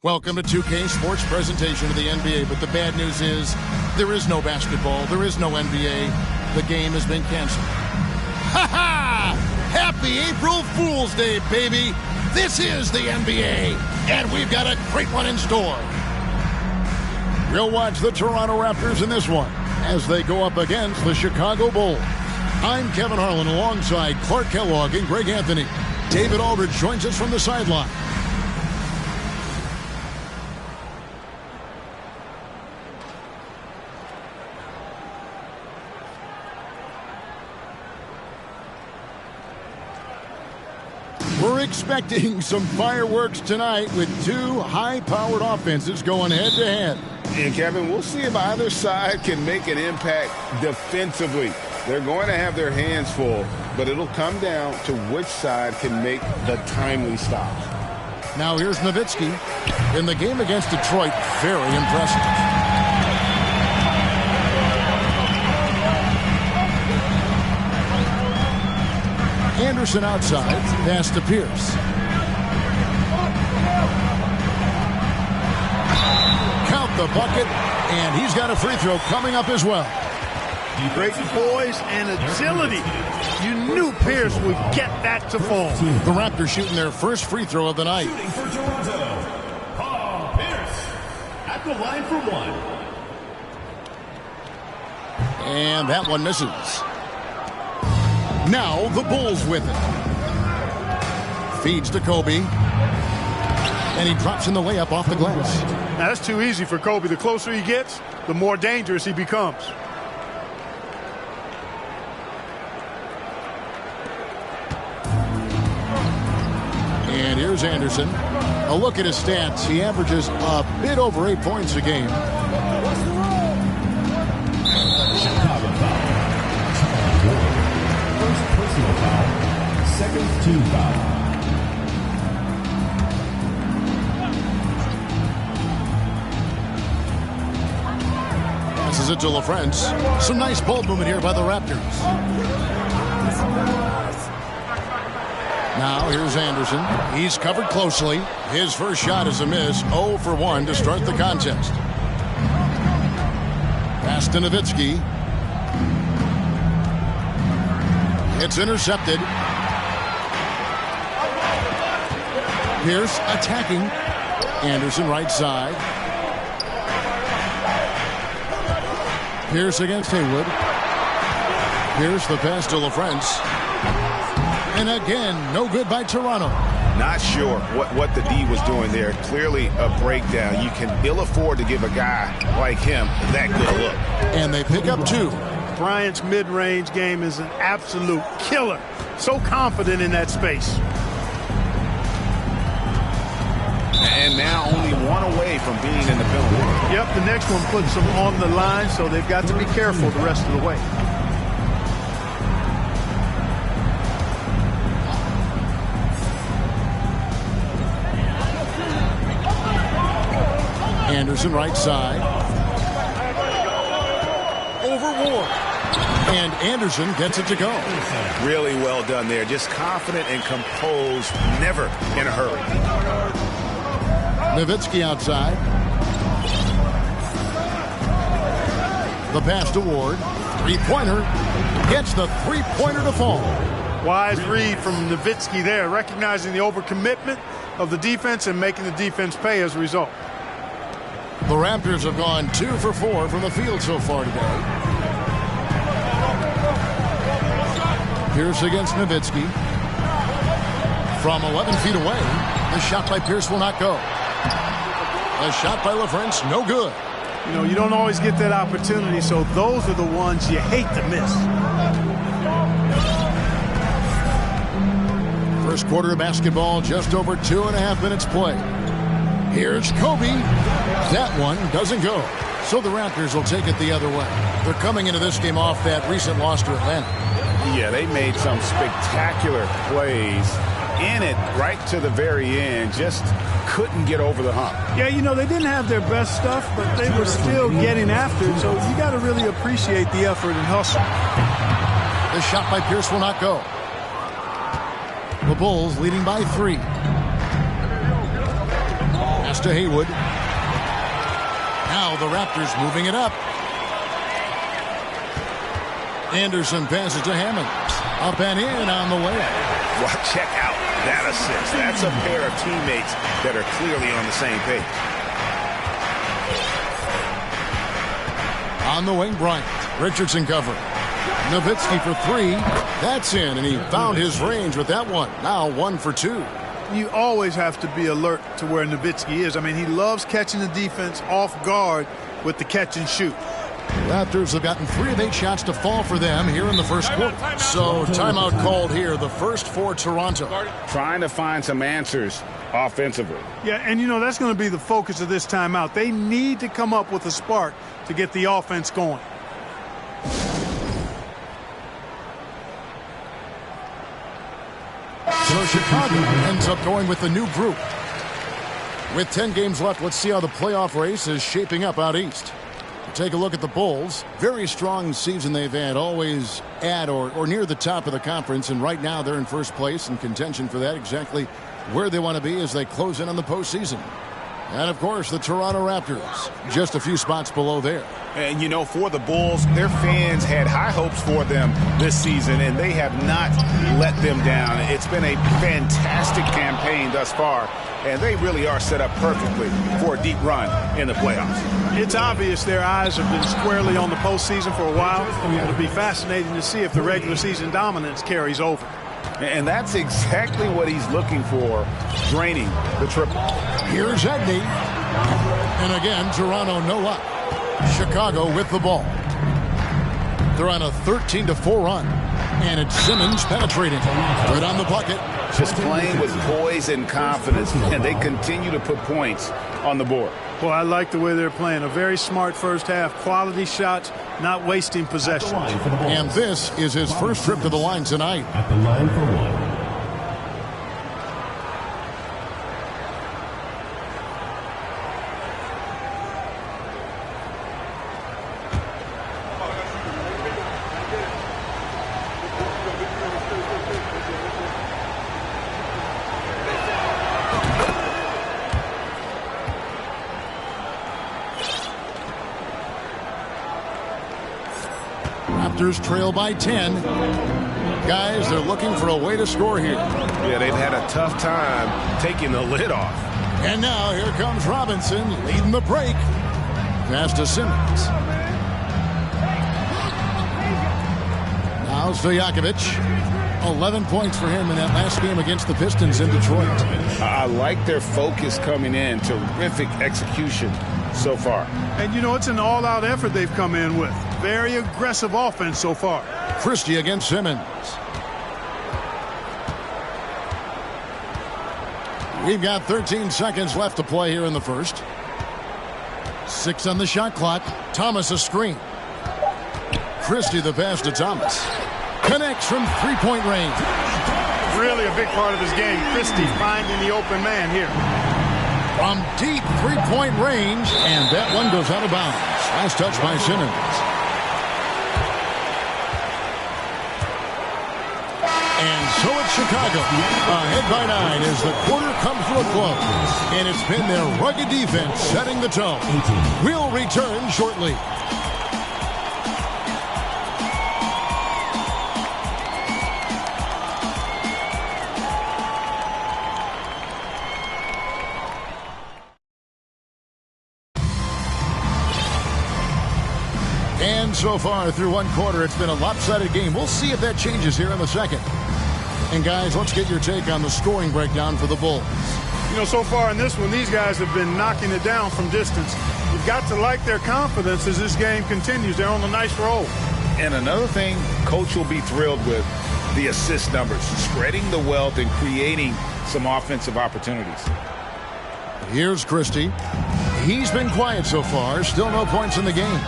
Welcome to 2K Sports presentation of the NBA, but the bad news is there is no basketball, there is no NBA. The game has been canceled. Ha ha! Happy April Fool's Day, baby! This is the NBA, and we've got a great one in store. We'll watch the Toronto Raptors in this one as they go up against the Chicago Bulls. I'm Kevin Harlan alongside Clark Kellogg and Greg Anthony. David Aldridge joins us from the sideline. We're expecting some fireworks tonight with two high-powered offenses going head-to-head. And, Kevin, we'll see if either side can make an impact defensively. They're going to have their hands full, but it'll come down to which side can make the timely stop. Now here's Nowitzki. In the game against Detroit, very impressive. Anderson outside, pass to Pierce. Count the bucket, and he's got a free throw coming up as well. Great poise and agility. You knew Pierce would get that to fall. The Raptors shooting their first free throw of the night. Shooting for Toronto, Paul Pierce at the line for one. And that one misses. Now the Bulls with it. Feeds to Kobe. And he drops in the layup off the glass. Now that's too easy for Kobe. The closer he gets, the more dangerous he becomes. And here's Anderson. A look at his stats. He averages a bit over 8 points a game. Chicago foul. First personal foul. Second team foul. Passes it to LaFrance. Some nice ball movement here by the Raptors. Now here's Anderson. He's covered closely. His first shot is a miss. 0 for 1 to start the contest. Pass to Nowitzki. It's intercepted. Pierce attacking. Anderson right side. Pierce against Haywood. Pierce the pass to LaFrance. And again, no good by Toronto. Not sure what the D was doing there. Clearly a breakdown. You can ill afford to give a guy like him that good a look. And they pick up 2. Bryant's mid-range game is an absolute killer. So confident in that space. And now only one away from being in the penalty. Yep, the next one puts them on the line, so they've got to be careful the rest of the way. Anderson right side. Over Ward. And Anderson gets it to go. Really well done there. Just confident and composed, never in a hurry. Nowitzki outside. The pass to Ward. Three-pointer. Gets the three-pointer to fall. Wise read from Nowitzki there, recognizing the overcommitment of the defense and making the defense pay as a result. The Raptors have gone 2 for 4 from the field so far today. Pierce against Nowitzki. From 11 feet away, the shot by Pierce will not go. A shot by LaFrance, no good. You know, you don't always get that opportunity, so those are the ones you hate to miss. First quarter of basketball, just over 2.5 minutes play. Here's Kobe. That one doesn't go. So the Raptors will take it the other way. They're coming into this game off that recent loss to Atlanta. Yeah, they made some spectacular plays in it right to the very end. Just couldn't get over the hump. Yeah, you know, they didn't have their best stuff, but they were still getting after it. So you got to really appreciate the effort and hustle. This shot by Pierce will not go. The Bulls leading by 3. Pass to Haywood. Now the Raptors moving it up. Anderson passes to Hammond. Up and in on the way. Well, check out that assist. That's a pair of teammates that are clearly on the same page. On the wing, Bryant. Richardson cover. Nowitzki for three. That's in, and he found his range with that one. Now 1 for 2. You always have to be alert to where Nowitzki is. I mean, he loves catching the defense off guard with the catch and shoot. Raptors have gotten 3 of 8 shots to fall for them here in the first quarter. So timeout called here, the first for Toronto. Trying to find some answers offensively. Yeah, and you know, that's going to be the focus of this timeout. They need to come up with a spark to get the offense going. So Chicago ends up going with the new group. With 10 games left, let's see how the playoff race is shaping up out east. Take a look at the Bulls. Very strong season they've had, always at or near the top of the conference, and right now they're in first place in contention for that, exactly where they want to be as they close in on the postseason. And, of course, the Toronto Raptors, just a few spots below there. And, you know, for the Bulls, their fans had high hopes for them this season, and they have not let them down. It's been a fantastic campaign thus far, and they really are set up perfectly for a deep run in the playoffs. It's obvious their eyes have been squarely on the postseason for a while. It'll be fascinating to see if the regular season dominance carries over. And that's exactly what he's looking for, draining the triple. Here's Edney. And again, Toronto no up. Chicago with the ball. They're on a 13-4 run. And it's Simmons penetrating. Right on the bucket. Just playing with poise and confidence, and they continue to put points on the board. Well, I like the way they're playing. A very smart first half. Quality shots, not wasting possession. And this is his first trip to the line tonight. At the line for one. Raptors trail by 10. Guys, they're looking for a way to score here. Yeah, they've had a tough time taking the lid off. And now here comes Robinson leading the break. Pass to Simmons. Now Stojakovic. 11 points for him in that last game against the Pistons in Detroit. I like their focus coming in. Terrific execution so far. And, you know, it's an all-out effort they've come in with. Very aggressive offense so far. Christie against Simmons. We've got 13 seconds left to play here in the first. 6 on the shot clock. Thomas a screen. Christie the pass to Thomas. Connects from three-point range. Really a big part of his game. Christie finding the open man here. From deep three-point range, and that one goes out of bounds. Last touch by Simmons. And so it's Chicago, ahead by 9 as the quarter comes to a close. And it's been their rugged defense setting the tone. We'll return shortly. And so far through one quarter, it's been a lopsided game. We'll see if that changes here in the second. And guys, let's get your take on the scoring breakdown for the Bulls. You know, so far in this one, these guys have been knocking it down from distance. You've got to like their confidence as this game continues. They're on a nice roll. And another thing Coach will be thrilled with, the assist numbers, spreading the wealth and creating some offensive opportunities. Here's Christie. He's been quiet so far. Still no points in the game.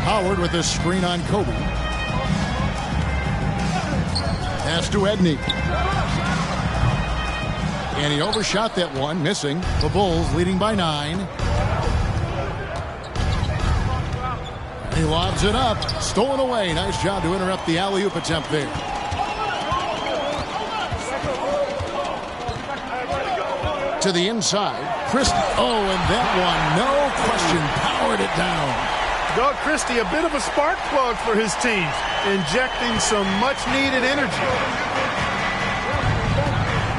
Howard with this screen on Kobe. Pass to Edney. And he overshot that one, missing. The Bulls leading by 9. He lobs it up. Stolen away. Nice job to interrupt the alley-oop attempt there. To the inside. Christie. Oh, and that one, no question, powered it down. Doug Christie, a bit of a spark plug for his team, injecting some much-needed energy.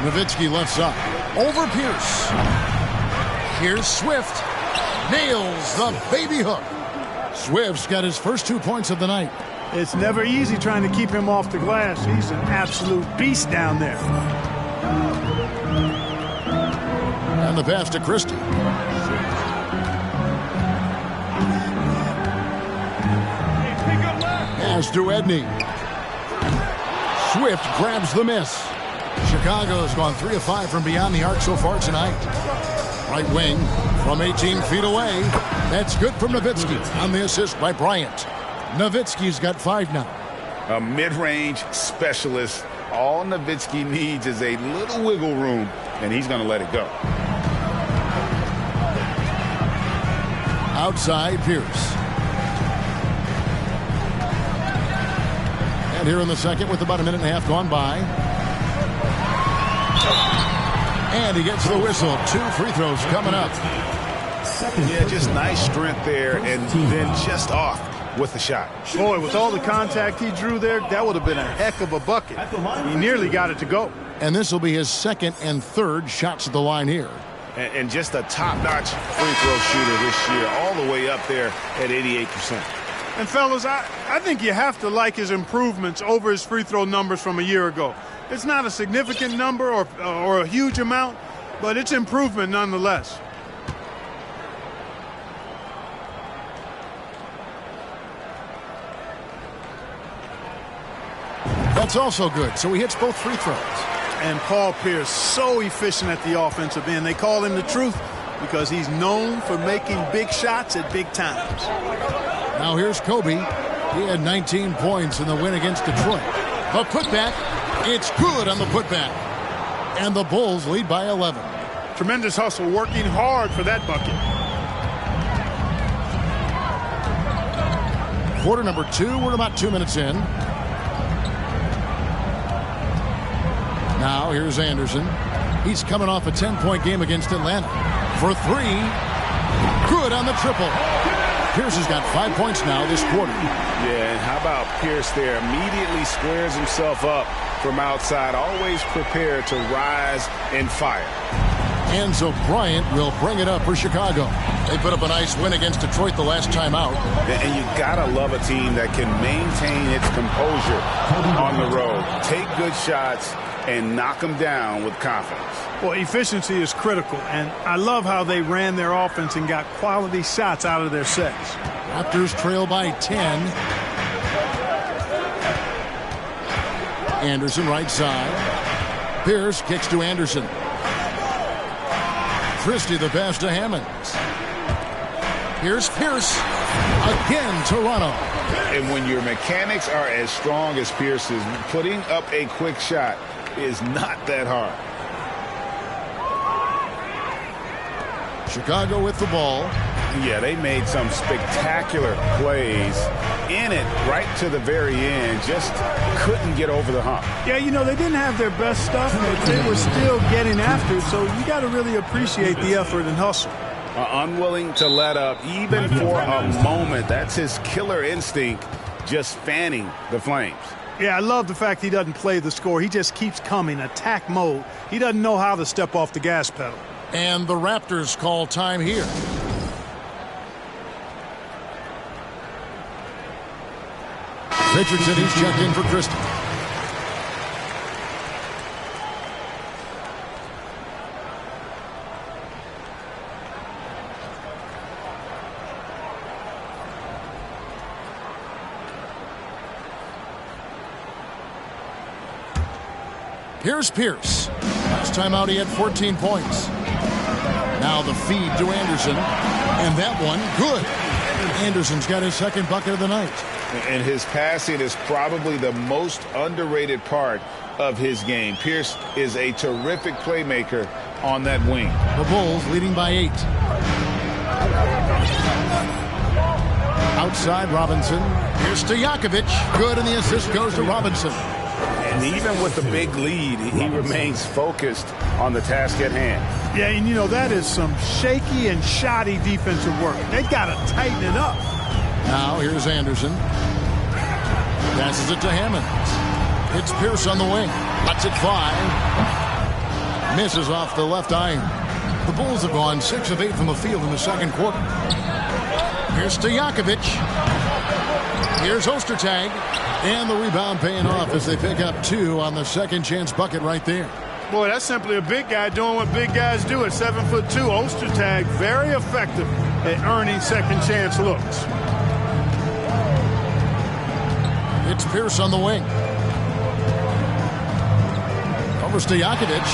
Nowitzki left side. Over Pierce. Here's Swift. Nails the baby hook. Swift's got his first 2 points of the night. It's never easy trying to keep him off the glass. He's an absolute beast down there. And the pass to Christie. Pass to Edney. Swift grabs the miss. Chicago's gone 3 of 5 from beyond the arc so far tonight. Right wing from 18 feet away. That's good from Nowitzki on the assist by Bryant. Nowitzki's got 5 now. A mid-range specialist. All Nowitzki needs is a little wiggle room, and he's going to let it go. Outside Pierce. And here in the second with about a minute and a half gone by. And he gets the whistle. 2 free throws coming up. Yeah, just nice strength there, and then just off with the shot. Boy, with all the contact he drew there, that would have been a heck of a bucket. He nearly got it to go. And this will be his second and third shots at the line here. And just a top-notch free throw shooter this year, all the way up there at 88%. And, fellas, I think you have to like his improvements over his free throw numbers from a year ago. It's not a significant number or a huge amount, but it's improvement nonetheless. That's also good, so he hits both free throws. And Paul Pierce, so efficient at the offensive end. They call him the truth because he's known for making big shots at big times. Now here's Kobe. He had 19 points in the win against Detroit. The putback, it's good on the putback. And the Bulls lead by 11. Tremendous hustle, working hard for that bucket. Quarter number 2, we're about 2 minutes in. Now here's Anderson. He's coming off a 10-point game against Atlanta. For 3, good on the triple. Pierce has got 5 points now this quarter. Yeah, and how about Pierce there? Immediately squares himself up from outside, always prepared to rise and fire. And so Bryant will bring it up for Chicago. They put up a nice win against Detroit the last time out. And you gotta love a team that can maintain its composure on the road, take good shots, and knock them down with confidence. Well, efficiency is critical, and I love how they ran their offense and got quality shots out of their sets. Raptors trail by 10. Anderson right side. Pierce kicks to Anderson. Christie the pass to Hammonds. Here's Pierce. Again, Toronto. And when your mechanics are as strong as Pierce's, putting up a quick shot is not that hard. Chicago with the ball. Yeah, they made some spectacular plays in it right to the very end. Just couldn't get over the hump. Yeah, you know, they didn't have their best stuff, but they were still getting after it, so you got to really appreciate the effort and hustle. Unwilling to let up even for a moment. That's his killer instinct, just fanning the flames. Yeah, I love the fact he doesn't play the score. He just keeps coming, attack mode. He doesn't know how to step off the gas pedal. And the Raptors call time here. Richardson, he's checked in for Christie. Here's Pierce. Last time out he had 14 points. Now the feed to Anderson. And that one, good. Anderson's got his second bucket of the night. And his passing is probably the most underrated part of his game. Pierce is a terrific playmaker on that wing. The Bulls leading by 8. Outside Robinson. Here's Stojakovic. Good, and the assist goes to Robinson. And even with the big lead, he remains focused on the task at hand. Yeah, and you know, that is some shaky and shoddy defensive work. They've got to tighten it up. Now here's Anderson. Passes it to Hammond. It's Pierce on the wing. Lets it fly. Misses off the left iron. The Bulls have gone 6 of 8 from the field in the second quarter. Here's Stojakovic. Here's Ostertag. And the rebound paying off as they pick up 2 on the second chance bucket right there. Boy, that's simply a big guy doing what big guys do at 7'2". Ostertag very effective at earning second chance looks. It's Pierce on the wing. Over Stojakovic,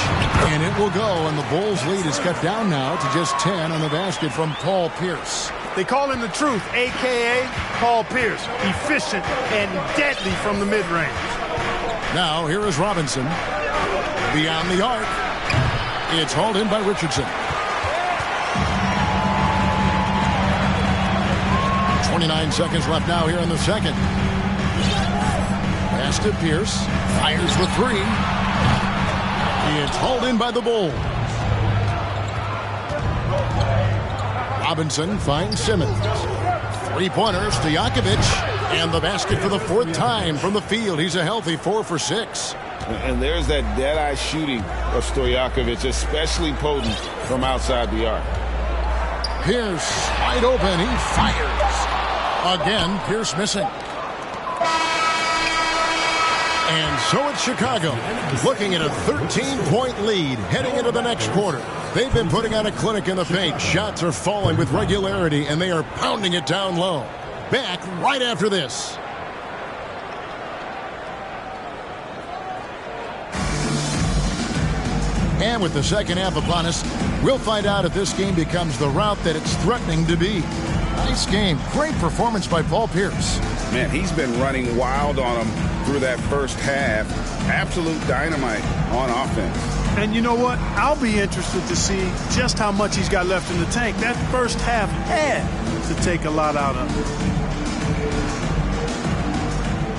and it will go, and the Bulls' lead is cut down now to just 10 on the basket from Paul Pierce. They call him the truth, a.k.a. Paul Pierce. Efficient and deadly from the mid-range. Now, here is Robinson. Beyond the arc. It's hauled in by Richardson. 29 seconds left now here in the second. Pass to Pierce. Fires the 3. It's hauled in by the Bulls. Robinson finds Simmons. Three-pointer, Stojakovic. And the basket for the 4th time from the field. He's a healthy 4 for 6. And there's that dead-eye shooting of Stojakovic, especially potent from outside the arc. Pierce wide open. He fires. Again, Pierce missing. And so it's Chicago, looking at a 13-point lead heading into the next quarter. They've been putting on a clinic in the paint. Shots are falling with regularity, and they are pounding it down low. Back right after this. And with the second half upon us, we'll find out if this game becomes the rout that it's threatening to be. Nice game. Great performance by Paul Pierce. Man, he's been running wild on him through that first half. Absolute dynamite on offense. And you know what? I'll be interested to see just how much he's got left in the tank. That first half had to take a lot out of him.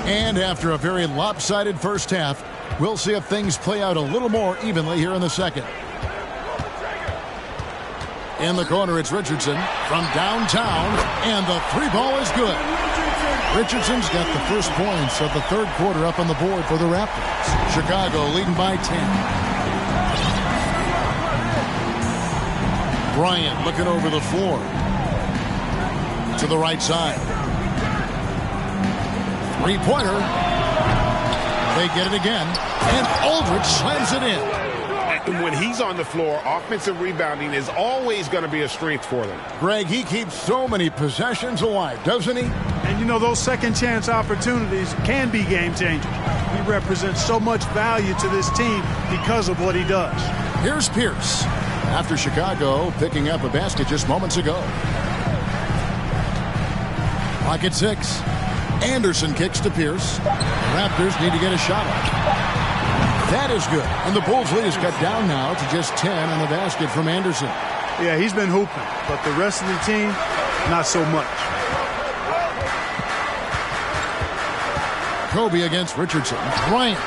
And after a very lopsided first half, we'll see if things play out a little more evenly here in the second. In the corner, it's Richardson from downtown, and the 3-ball is good. Richardson's got the first points of the third quarter up on the board for the Raptors. Chicago leading by 10. Bryant looking over the floor to the right side. Three-pointer. They get it again, and Aldridge slams it in. When he's on the floor, offensive rebounding is always going to be a strength for them. Greg, he keeps so many possessions alive, doesn't he? And you know, those second chance opportunities can be game changers. He represents so much value to this team because of what he does. Here's Pierce after Chicago picking up a basket just moments ago. Clock at 6. Anderson kicks to Pierce. Raptors need to get a shot off. That is good. And the Bulls' lead is cut down now to just 10 on the basket from Anderson. Yeah, he's been hooping, but the rest of the team, not so much. Kobe against Richardson. Bryant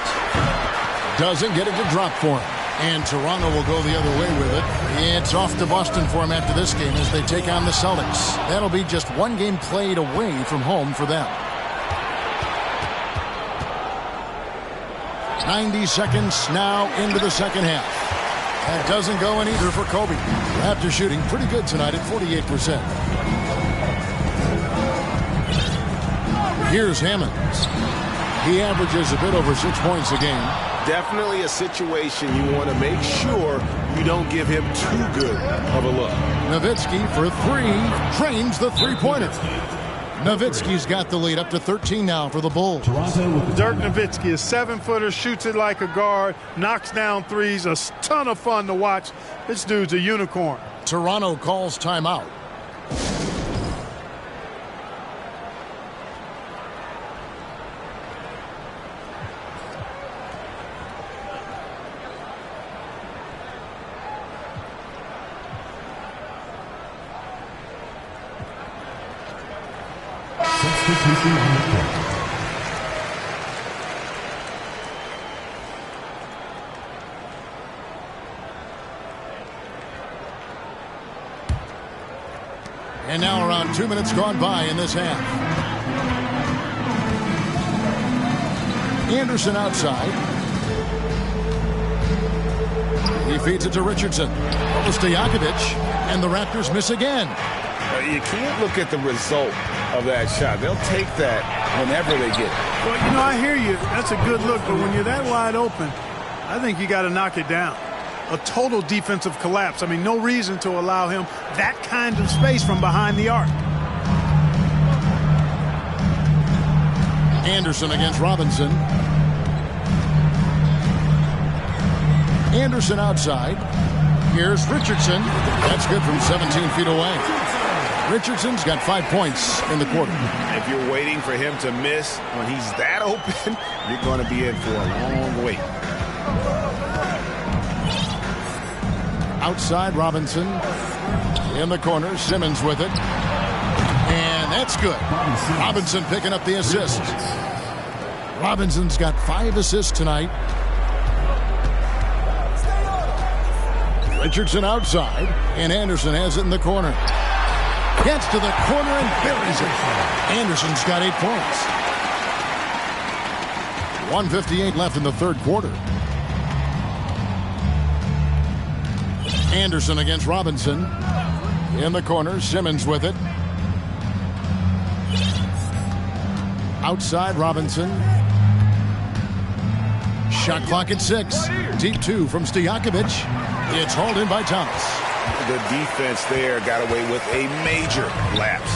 doesn't get it to drop for him. And Toronto will go the other way with it. It's off to Boston for him after this game as they take on the Celtics. That'll be just one game played away from home for them. 90 seconds now into the second half. That doesn't go in either for Kobe. Raptors shooting pretty good tonight at 48%. Here's Hammonds. He averages a bit over 6 points a game. Definitely a situation you want to make sure you don't give him too good of a look. Nowitzki for 3. Drains the three-pointer. Nowitzki's got the lead up to 13 now for the Bulls. Dirk Nowitzki, a 7-footer, shoots it like a guard, knocks down threes, a ton of fun to watch. This dude's a unicorn. Toronto calls timeout. And now around 2 minutes gone by in this half. Anderson outside. He feeds it to Richardson. Over Stojakovic. And the Raptors miss again. You can't look at the result of that shot. They'll take that whenever they get it. Well, you know, I hear you. That's a good look. But when you're that wide open, I think you got to knock it down. A total defensive collapse. I mean, no reason to allow him that kind of space from behind the arc. Anderson against Robinson. Anderson outside. Here's Richardson. That's good from 17 feet away. Richardson's got 5 points in the quarter. If you're waiting for him to miss when he's that open, you're going to be in for a long wait. Outside Robinson. In the corner, Simmons with it. And that's good. Robinson picking up the assist. Robinson's got 5 assists tonight. Richardson outside, and Anderson has it in the corner. Gets to the corner and buries it. Anderson's got 8 points. 1:58 left in the third quarter. Anderson against Robinson. In the corner, Simmons with it. Outside Robinson. Shot clock at 6. Deep 2 from Stojakovic. It's hauled in by Thomas. The defense there got away with a major lapse.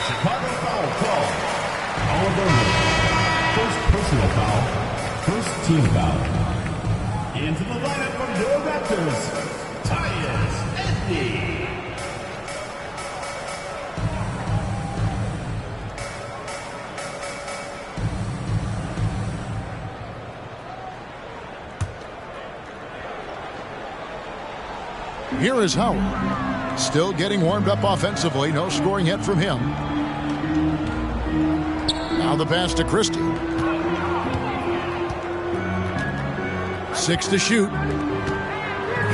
Chicago foul call. First personal foul. First team foul. Into the lineup from your Raptors, Anthony. Here is Howard. Still getting warmed up offensively. No scoring yet from him. Now the pass to Christie. 6 to shoot.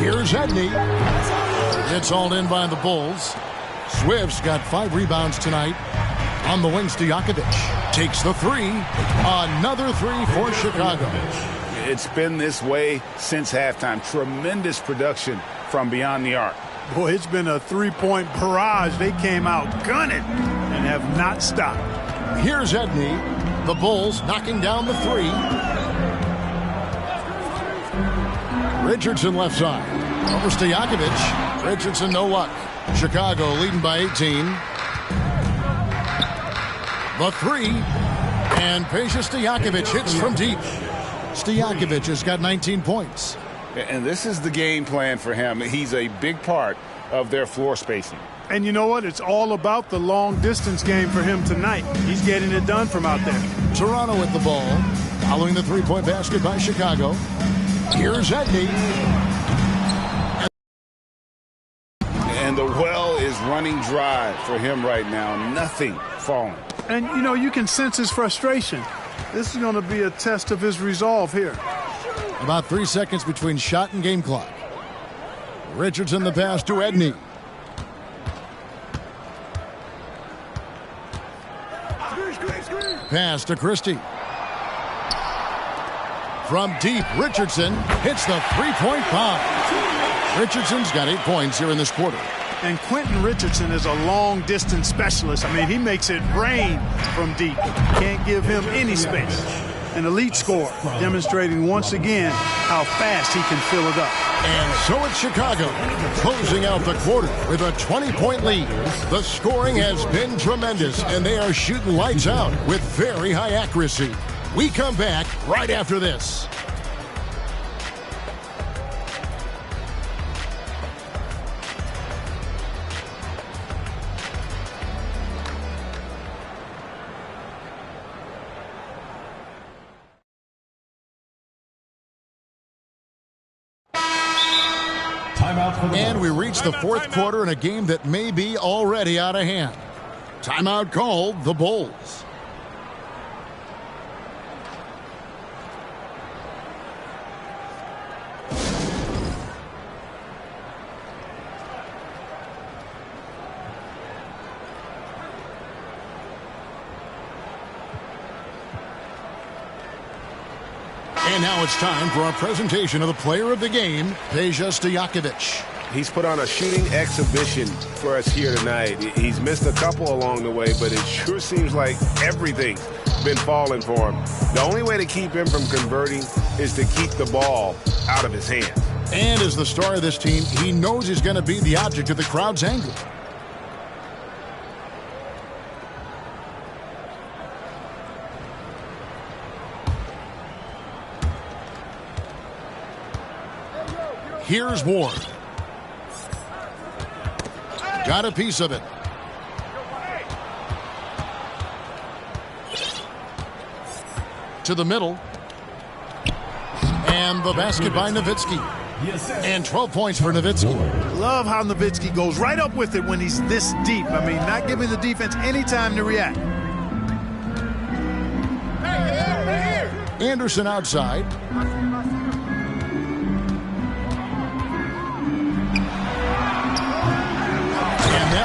Here's Edney. It's hauled in by the Bulls. Swift's got 5 rebounds tonight. On the wing, Stojakovic takes the 3. Another 3 for Chicago. It's been this way since halftime. Tremendous production from beyond the arc. Boy, it's been a three-point barrage. They came out gunning and have not stopped. Here's Edney. The Bulls knocking down the 3. Richardson left side. Over Stojakovic. Richardson no luck. Chicago leading by 18. The 3. And Peja Stojakovic hits from deep. Stojakovic has got 19 points. And this is the game plan for him. He's a big part of their floor spacing. And you know what? It's all about the long-distance game for him tonight. He's getting it done from out there. Toronto with the ball. Following the three-point basket by Chicago. Here's Edney. And the well is running dry for him right now. Nothing falling. And, you know, you can sense his frustration. This is going to be a test of his resolve here. About 3 seconds between shot and game clock. Richardson the pass to Edney. Pass to Christie. From deep, Richardson hits the three-point bomb. Richardson's got 8 points here in this quarter. And Quentin Richardson is a long-distance specialist. I mean, he makes it rain from deep. Can't give him any space. An elite scorer, demonstrating once again how fast he can fill it up. And so it's Chicago, closing out the quarter with a 20-point lead. The scoring has been tremendous, and they are shooting lights out with very high accuracy. We come back right after this. And we reach the fourth quarter in a game that may be already out of hand. Timeout called, the Bulls. And now it's time for our presentation of the player of the game, Peja Stojakovic. He's put on a shooting exhibition for us here tonight. He's missed a couple along the way, but it sure seems like everything's been falling for him. The only way to keep him from converting is to keep the ball out of his hands. And as the star of this team, he knows he's going to be the object of the crowd's anger. Here's Ward. Got a piece of it. To the middle. And the basket by Nowitzki. And 12 points for Nowitzki. Love how Nowitzki goes right up with it when he's this deep. I mean, not giving the defense any time to react. Anderson outside.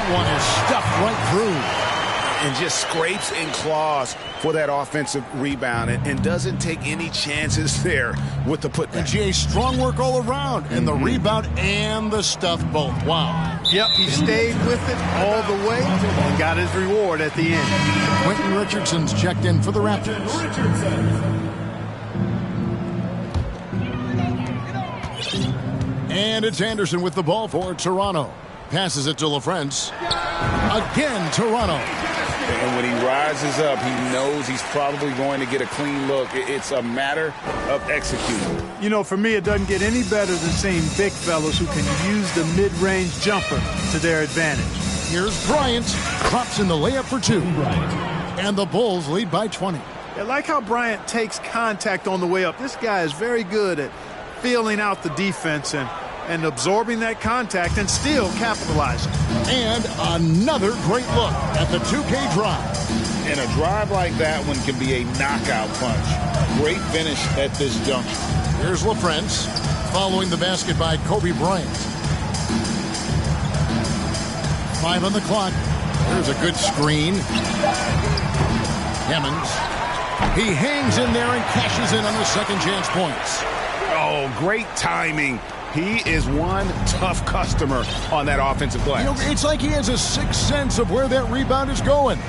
One is stuffed right through. And just scrapes and claws for that offensive rebound and doesn't take any chances there with the putback. And Jay, strong work all around. And the rebound and the stuff both. Wow. Yep, he stayed with it all the way and got his reward at the end. Quentin Richardson's checked in for the Raptors. And it's Anderson with the ball for Toronto. Passes it to LaFrance. Again, Toronto. And when he rises up, he knows he's probably going to get a clean look. It's a matter of executing. You know, for me, it doesn't get any better than seeing big fellas who can use the mid-range jumper to their advantage. Here's Bryant. Drops in the layup for two. And the Bulls lead by 20. I like how Bryant takes contact on the way up. This guy is very good at feeling out the defense and absorbing that contact and still capitalizing. And another great look at the 2K drive. And a drive like that one can be a knockout punch. Great finish at this juncture. Here's LaFrance following the basket by Kobe Bryant. 5 on the clock. There's a good screen. Hammonds. He hangs in there and cashes in on the second chance points. Oh, great timing. He is one tough customer on that offensive glass. You know, it's like he has a sixth sense of where that rebound is going.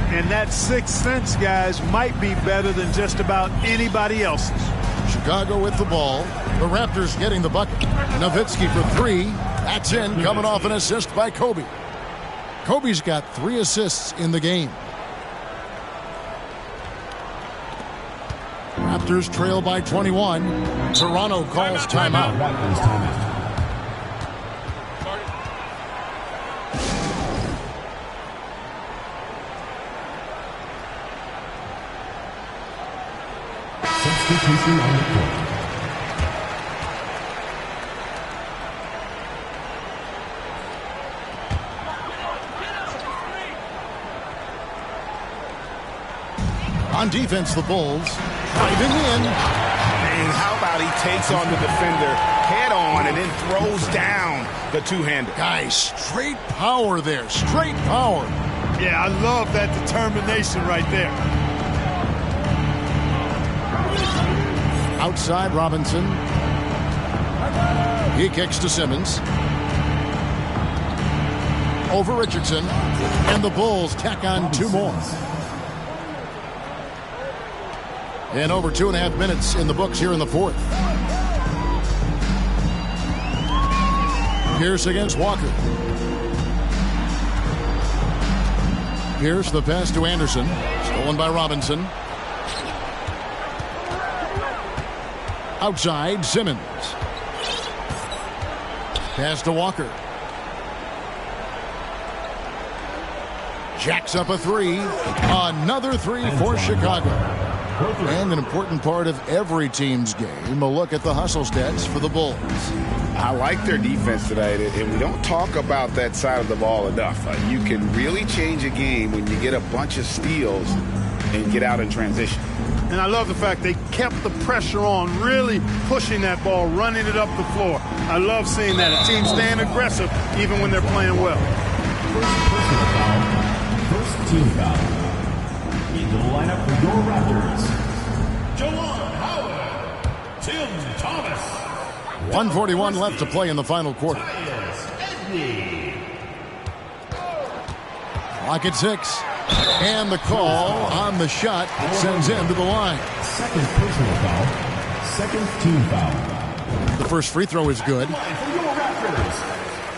And that sixth sense, guys, might be better than just about anybody else's. Chicago with the ball. The Raptors getting the bucket. Nowitzki for three. That's in, coming off an assist by Kobe. Kobe's got 3 assists in the game. Raptors trail by 21. Toronto calls timeout. Substitution on the court. On defense, the Bulls driving in. And how about he takes on the defender head on and then throws down the two-hander. Guys, straight power there. Straight power. Yeah, I love that determination right there. Outside Robinson. He kicks to Simmons. Over Richardson. And the Bulls tack on 2 more. And over 2.5 minutes in the books here in the fourth. Pierce against Walker. Pierce, the pass to Anderson. Stolen by Robinson. Outside, Simmons. Pass to Walker. Jacks up a 3. Another 3 for Chicago. And an important part of every team's game, a look at the hustle stats for the Bulls. I like their defense tonight, and we don't talk about that side of the ball enough. You can really change a game when you get a bunch of steals and get out in transition. And I love the fact they kept the pressure on, really pushing that ball, running it up the floor. I love seeing that. A team staying aggressive even when they're playing well. First team foul. Into the lineup for your Raptors, Jawan Howard. Thomas. 1:41 left to play in the final quarter. Clock at 6. And the call on the shot that sends him to the line. Second personal foul. Second team foul. The first free throw is good. For your Raptors,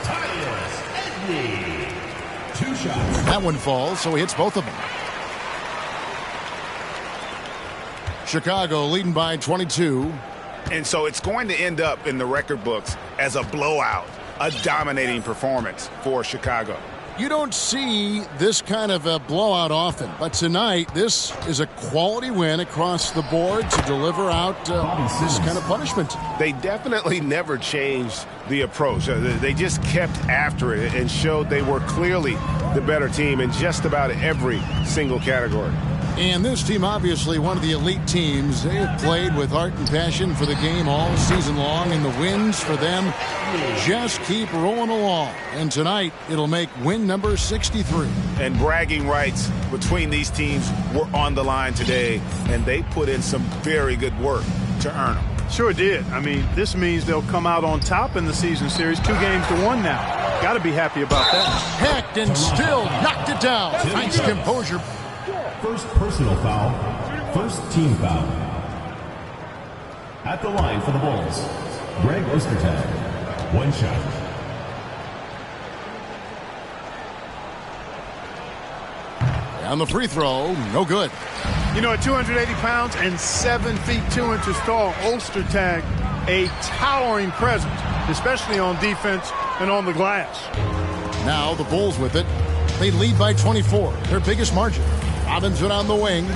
Tyus Edney. 2 shots. That one falls, so he hits both of them. Chicago leading by 22. And so it's going to end up in the record books as a blowout, a dominating performance for Chicago. You don't see this kind of a blowout often, but tonight this is a quality win across the board to deliver out this kind of punishment. They definitely never changed the approach. They just kept after it and showed they were clearly the better team in just about every single category. And this team, obviously one of the elite teams. They have played with heart and passion for the game all season long, and the wins for them just keep rolling along. And tonight, it'll make win number 63. And bragging rights between these teams were on the line today, and they put in some very good work to earn them. Sure did. I mean, this means they'll come out on top in the season series, 2-1 now. Got to be happy about that. Hacked and still knocked it down. Nice composure. First personal foul. First team foul. At the line for the Bulls, Greg Ostertag. 1 shot. And the free throw, no good. You know, at 280 pounds and 7 feet 2 inches tall, Ostertag, a towering presence, especially on defense and on the glass. Now the Bulls with it. They lead by 24, their biggest margin. Robinson on the wing.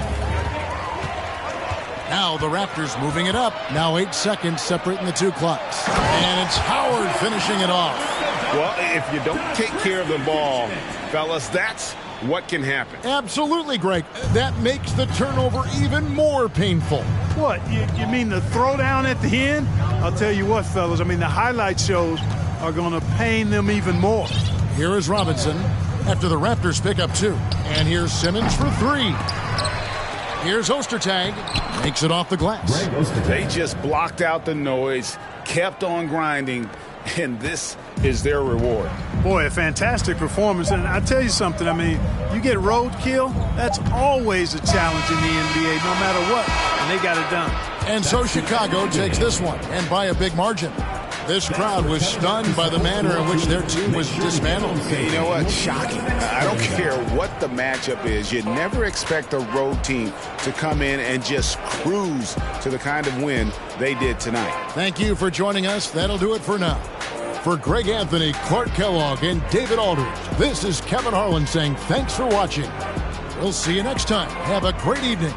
Now the Raptors moving it up. Now 8 seconds separating the 2 clocks. And it's Howard finishing it off. Well, if you don't take care of the ball, fellas, that's what can happen. Absolutely, Greg. That makes the turnover even more painful. What, you mean the throwdown at the end? I'll tell you what, fellas, I mean, the highlight shows are going to pain them even more. Here is Robinson after the Raptors pick up 2. And here's Simmons for 3. Here's Ostertag. Makes it off the glass. They just blocked out the noise, kept on grinding, and this is their reward. Boy, a fantastic performance. And I tell you something, I mean, you get roadkill, that's always a challenge in the NBA, no matter what. And they got it done. And so Chicago takes this one, and by a big margin. This crowd was stunned by the manner in which their team was dismantled. You know what? Shocking. I don't care what the matchup is. You never expect a road team to come in and just cruise to the kind of win they did tonight. Thank you for joining us. That'll do it for now. For Greg Anthony, Clark Kellogg, and David Aldridge, this is Kevin Harlan saying thanks for watching. We'll see you next time. Have a great evening.